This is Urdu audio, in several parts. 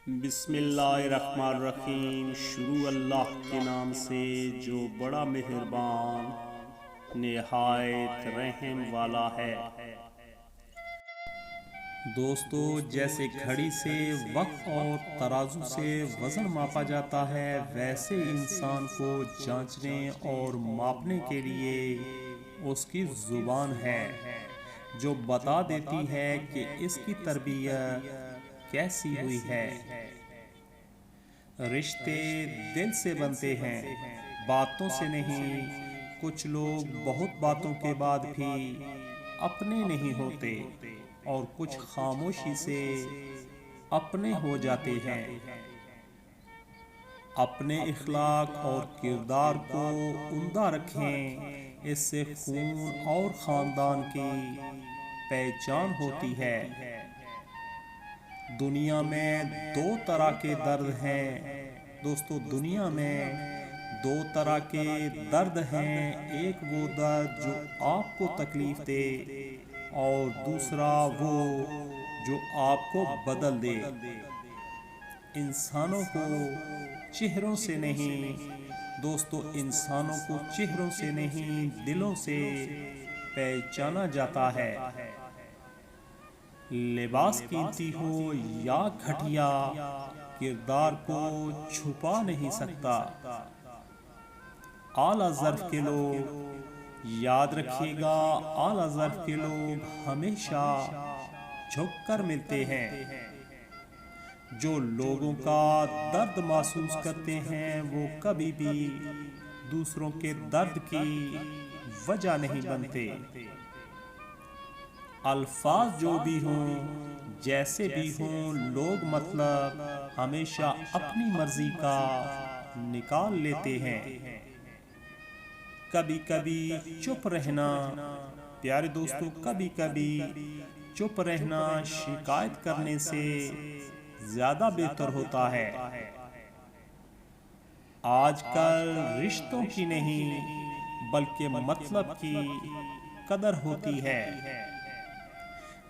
بسم اللہ الرحمن الرحیم۔ شروع اللہ کے نام سے جو بڑا مہربان نہایت رحم والا ہے۔ دوستو، جیسے گھڑی سے وقت اور ترازو سے وزن ماپا جاتا ہے، ویسے انسان کو جانچنے اور ماپنے کے لیے اس کی زبان ہے، جو بتا دیتی ہے کہ اس کی تربیت کیسی ہوئی ہے۔ رشتے دل سے بنتے ہیں، باتوں سے نہیں۔ کچھ لوگ بہت باتوں کے بعد بھی اپنے نہیں ہوتے اور کچھ خاموشی سے اپنے ہو جاتے ہیں۔ اپنے اخلاق اور کردار کو عمدہ رکھیں، اس سے خون اور خاندان کی پہچان ہوتی ہے۔ دنیا میں دو طرح کے درد ہیں دوستو، دنیا میں دو طرح کے درد ہیں۔ ایک وہ درد جو آپ کو تکلیف دے اور دوسرا وہ جو آپ کو بدل دے۔ انسانوں کو چہروں سے نہیں دوستو، انسانوں کو چہروں سے نہیں، دلوں سے پہچانا جاتا ہے۔ لباس قیمتی ہو یا گھٹیا، کردار کو چھپا نہیں سکتا۔ اعلیٰ ظرف کے لوگ یاد رکھیے گا، اعلیٰ ظرف کے لوگ ہمیشہ جھک کر ملتے ہیں۔ جو لوگوں کا درد محسوس کرتے ہیں وہ کبھی بھی دوسروں کے درد کی وجہ نہیں بنتے۔ الفاظ جو بھی ہوں، جیسے بھی ہوں، لوگ مطلب ہمیشہ اپنی مرضی کا نکال لیتے ہیں۔ کبھی کبھی چپ رہنا پیارے دوستو، کبھی کبھی چپ رہنا شکایت کرنے سے زیادہ بہتر ہوتا ہے۔ آج کل رشتوں کی نہیں بلکہ مطلب کی قدر ہوتی ہے۔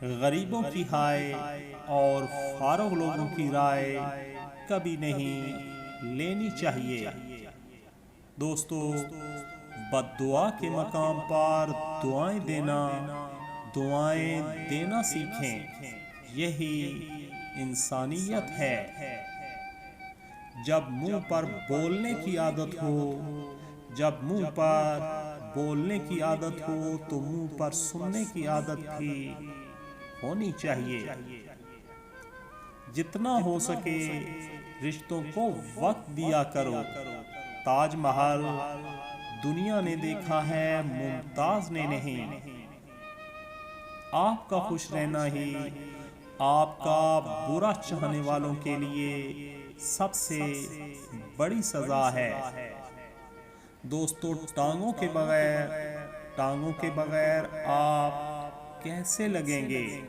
غریبوں کی ہائے اور فارغ لوگوں کی رائے کبھی نہیں لینی چاہیے۔ دوستو، بد دعا کے مقام پر دعائیں دینا سیکھیں، یہی انسانیت ہے۔ جب منہ پر بولنے کی عادت ہو تو منہ پر سننے کی عادت بھی ہونی چاہیے۔ جتنا ہو سکے رشتوں کو وقت دیا کرو۔ تاج محل دنیا نے دیکھا ہے، ممتاز نے نہیں۔ آپ کا خوش رہنا ہی آپ کا برا چاہنے والوں کے لیے سب سے بڑی سزا ہے۔ دوستو، ٹانگوں کے بغیر آپ کیسے لگیں گے؟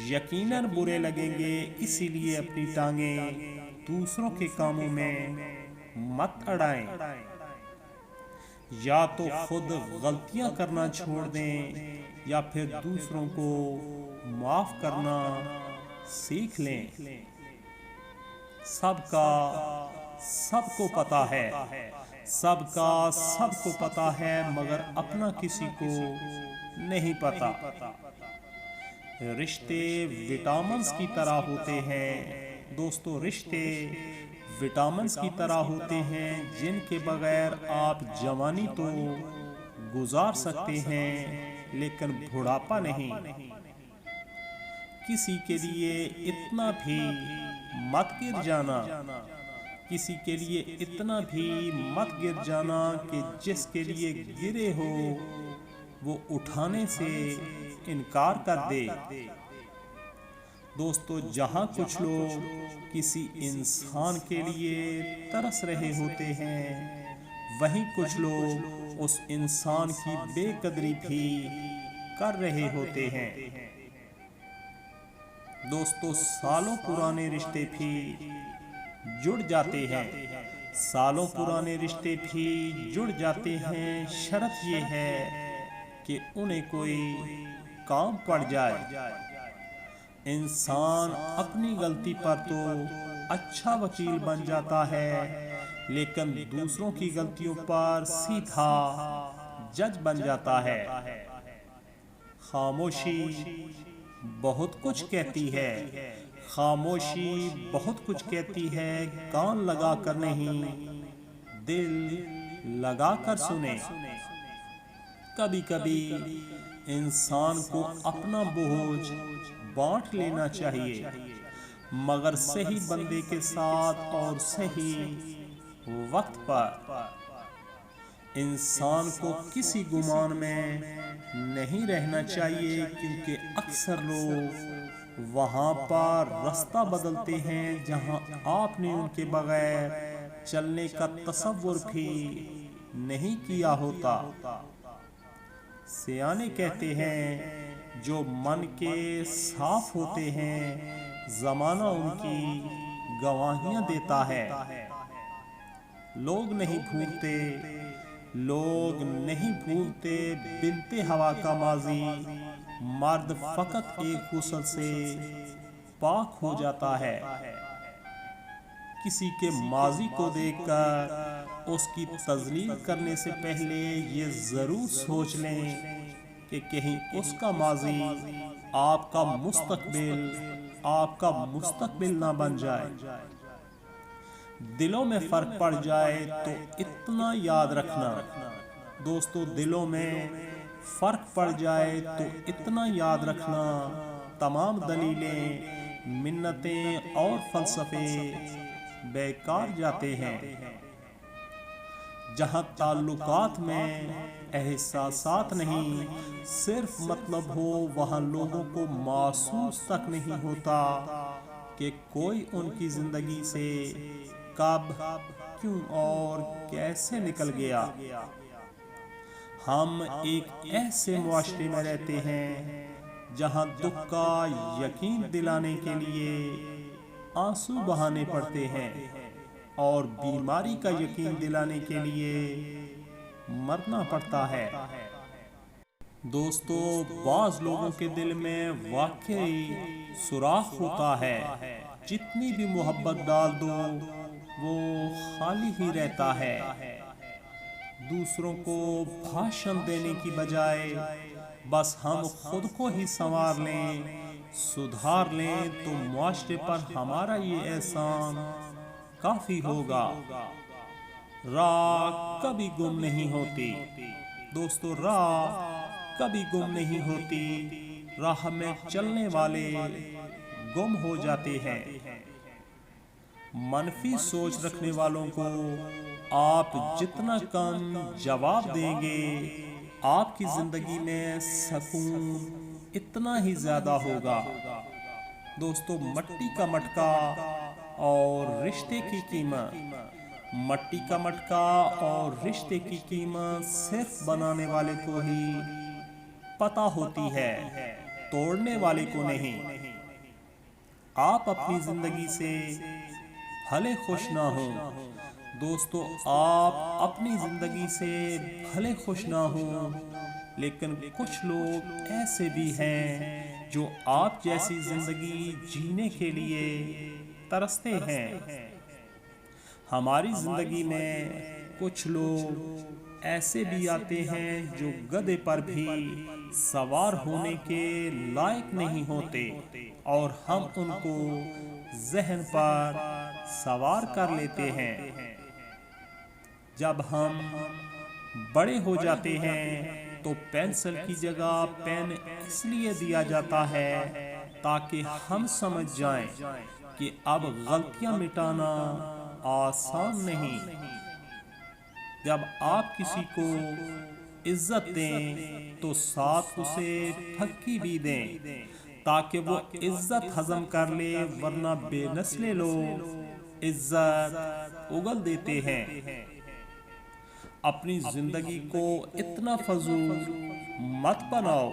یقیناً برے لگیں گے، اسی لیے اپنی ٹانگیں دوسروں کے کاموں میں مت اڑائیں۔ یا تو خود غلطیاں کرنا چھوڑ دیں یا پھر دوسروں کو معاف کرنا سیکھ لیں۔ سب کو پتا ہے مگر اپنا کسی کو نہیں پتا۔ رشتے وٹامنز کی طرح ہوتے ہیں دوستو، رشتے وٹامنز کی طرح ہوتے ہیں جن کے بغیر آپ جوانی تو گزار سکتے ہیں لیکن بڑھاپا نہیں۔ کسی کے لیے اتنا بھی مت گر جانا کہ جس کے لیے گرے ہو وہ اٹھانے سے انکار کر دے۔ دوستو، جہاں کچھ لوگ کسی انسان کے لیے ترس رہے ہوتے ہیں، وہیں کچھ لوگ اس انسان کی بے قدری بھی کر رہے ہوتے ہیں۔ دوستو، سالوں پرانے رشتے بھی جڑ جاتے ہیں، شرط یہ ہے کہ انہیں کوئی کام پڑ جائے۔ انسان اپنی غلطی پر تو اچھا وکیل بن جاتا ہے، لیکن دوسروں کی غلطیوں پر سیدھا جج بن جاتا ہے۔ خاموشی بہت کچھ کہتی ہے، خاموشی بہت کچھ کہتی ہے، کان لگا کر نہیں، دل لگا کر سنیں۔ کبھی کبھی انسان کو اپنا بوجھ بانٹ لینا چاہیے، مگر صحیح بندے کے ساتھ اور صحیح وقت پر۔ انسان کو کسی گمان میں نہیں رہنا چاہیے، کیونکہ اکثر لوگ وہاں پر راستہ بدلتے ہیں جہاں آپ نے ان کے بغیر چلنے کا تصور بھی نہیں کیا ہوتا۔ سیانے کہتے ہیں جو من کے صاف ہوتے ہیں زمانہ ان کی گواہیاں دیتا ہے۔ لوگ نہیں بھولتے، لوگ نہیں بھولتے بنتے ہوا کا ماضی، مرد فقط ایک غسل سے پاک ہو جاتا ہے۔ کسی کے ماضی کو دیکھ کر اس کی تذلیل کرنے سے پہلے یہ ضرور سوچ لیں کہ کہیں اس کا ماضی آپ کا مستقبل نہ بن جائے۔ دلوں میں فرق پڑ جائے تو اتنا یاد رکھنا، دوستو دلوں میں فرق پڑ جائے تو اتنا یاد رکھنا، تمام دلیلیں، منتیں اور فلسفے بیکار جاتے ہیں۔ جہاں تعلقات میں احساسات نہیں، صرف مطلب ہو، وہاں لوگوں کو محسوس تک نہیں ہوتا کہ کوئی ان کی زندگی سے کب، کیوں اور کیسے نکل گیا۔ ہم ایک ایسے معاشرے میں رہتے ہیں جہاں دکھ کا یقین دلانے کے لیے آنسو بہانے پڑتے ہیں، اور بیماری کا یقین دلانے کے لیے مرنا پڑتا ہے۔ دوستو بعض لوگوں کے دل میں واقعی سوراخ ہوتا ہے، جتنی بھی محبت ڈال دو وہ خالی ہی رہتا ہے۔ دوسروں کو بھاشن دینے کی بجائے بس ہم خود کو ہی سنوار لیں، سدھار لیں تو معاشرے پر ہمارا یہ احسان کافی ہوگا۔ راہ کبھی گم نہیں ہوتی، دوستو راہ کبھی گم نہیں ہوتی، راہ میں چلنے والے گم ہو جاتے ہیں۔ منفی سوچ رکھنے والوں کو آپ جتنا کم جواب دیں گے، آپ کی زندگی میں سکون اتنا ہی زیادہ ہوگا۔ دوستو مٹی کا مٹکا اور رشتے کی قیمت، مٹی کا مٹکا اور رشتے کی قیمت صرف بنانے والے کو ہی پتہ ہوتی ہے، توڑنے والے کو نہیں۔ آپ اپنی زندگی سے بھلے خوش نہ ہوں، دوستو آپ اپنی زندگی سے بھلے خوش نہ ہوں، لیکن کچھ لوگ ایسے بھی ہیں جو آپ جیسی زندگی جینے کے لیے ترستے ہیں۔ ہماری زندگی میں کچھ لوگ ایسے بھی آتے ہیں جو گدھے پر بھی سوار ہونے کے لائق نہیں ہوتے، اور ہم ان کو ذہن پر سوار کر لیتے ہیں۔ جب ہم بڑے ہو جاتے ہیں تو پینسل کی جگہ پین اس لیے دیا جاتا ہے تاکہ ہم سمجھ جائیں کہ اب غلطیاں مٹانا آسان نہیں۔ جب آپ کسی کو عزت دیں تو ساتھ اسے پھکی بھی دیں تاکہ وہ عزت ہضم کر لے، ورنہ بے نسلے لوگ عزت اگل دیتے ہیں۔ اپنی زندگی کو اتنا فضول مت بناؤ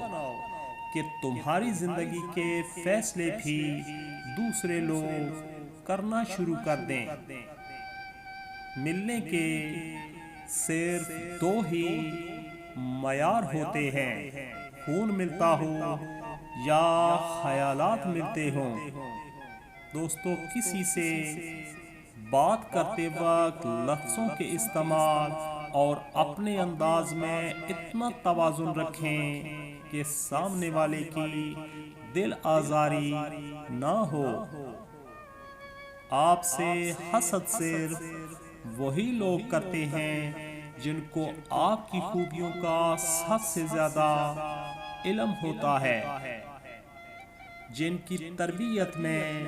کہ تمہاری زندگی کے فیصلے بھی دوسرے لوگ کرنا شروع کر دیں۔ ملنے کے صرف دو ہی معیار ہوتے ہیں، خون ملتا ہو یا خیالات ملتے ہوں۔ دوستو کسی سے بات کرتے وقت لفظوں کے استعمال اور اپنے انداز میں اتنا توازن رکھیں کہ سامنے والے کی دل آزاری نہ ہو۔ آپ سے حسد صرف وہی لوگ کرتے ہیں جن کو آپ کی خوبیوں کا سب سے زیادہ علم ہوتا ہے۔ جن کی تربیت میں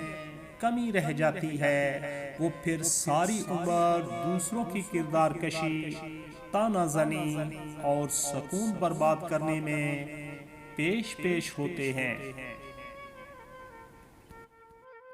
کمی رہ جاتی ہے وہ پھر ساری عمر دوسروں کی کردار کشی، طعنہ زنی اور سکون برباد کرنے میں پیش ہوتے ہیں۔